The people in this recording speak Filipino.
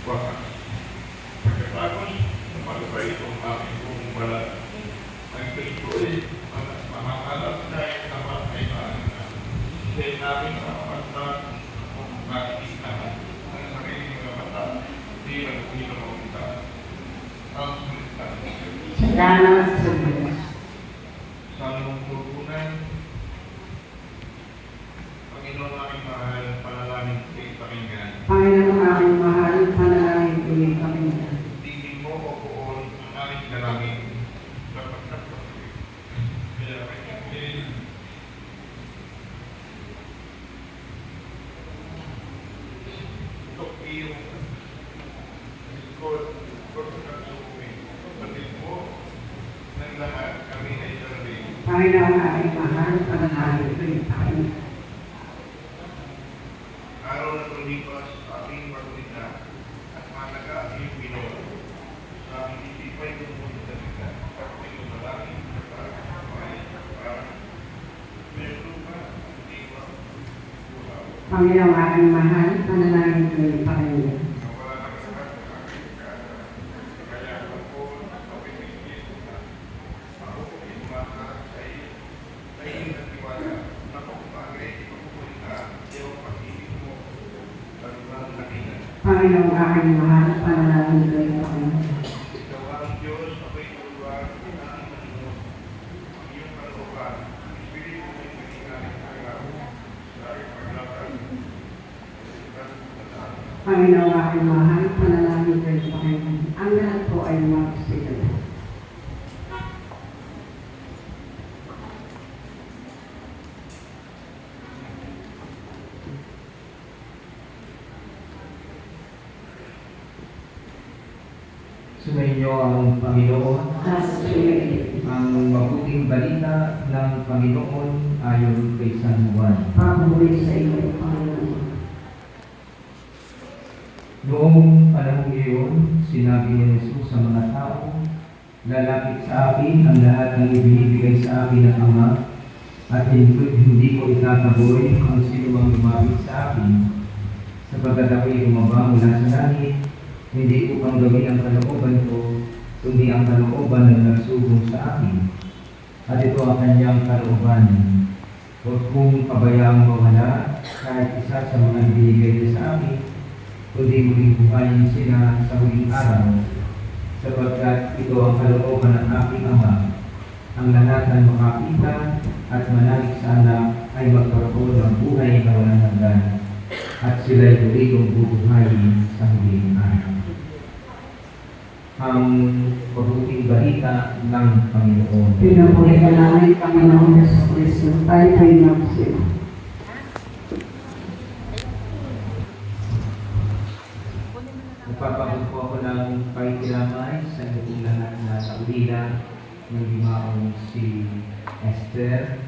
wakas. Pagkatapos, namalabay itong aking kung wala. Ang Kristo ay mamakalap na yung namatay na hindi namin mamamatay kung makikita ang sarili ng mata. Hindi na makita. Ang salita ng Diyos. Salamat sa Diyos. Sa lungkutunan, Panginoon aking mahal, panalangin ko kayo pakinggan. Panginoon aking mahal, panalangin ko yung Panginoon. Tingin mo o poon ang aming dalangin. Ito iyong likod, patid mo ng lahat kami ay darating. Panginoon aking mahal, panalangin ko yung Panginoon. Araw na tulipas, aking magulita at malaga ang iyong ginawa. Sa aming isipay ng mundo sa kita, at iyong malangin sa pagkakamayan sa parang meron ka, hindi ba, buhaw. Panginoon aking mahal, panalangin ko yung Panginoon. Nawala na ka sa aking kasa, kaya ako mapipigil na ako ay mata sa iyo. Ay iyong natiwala na kung bagay ipapupunta, iyong pag-ibig mo, ang lakinan. Panginoon aking mahal, panalangin ko yung Panginoon. Ikaw ang Diyos, ako'y tuluan, ang Panginoon. Ang iyong kalooban, ang Espiritu ay pininaling araw sa aking paglakad. Panginoon aking mahal, panalangin ko yung Panginoon. Ang lahat po ay magsigala. Sumainyo ang Panginoon, ang mabuting balita ng Panginoon ayon kay San Juan. Papuri sa iyo, Panginoon. Noong panahon iyon, sinabi ni Jesus sa mga tao, "Lalapit sa akin ang lahat ng ibinibigay sa akin ng Ama, at hindi ko itataboy ang sinumang lumapit sa akin, sapagkat ako'y bumaba mula sa langit, hindi upang gawin ang kalooban ko, kundi ang kalooban ng nagsubong sa akin. At ito ang kanyang kalooban. Huwag kong pabayaang mawala kahit isa sa mga ibinigay niya sa akin, kundi muling buhayin sila sa huling araw, sapagkat ito ang kalooban ng aking Ama, ang lahat ng makakita at manalig sa anak ay magkaroon ng buhay na walang hanggan, at sila'y muli kong bubuhayin sa huling araw." Ang mabuting balita ng Panginoon. Pinupuri ka namin, Panginoon Yesus Kristo. Tayo kay magsiyo. Nagpapagod po ako ng pakikiramay sa inyong lahat na kaulila ng limaong si Esther,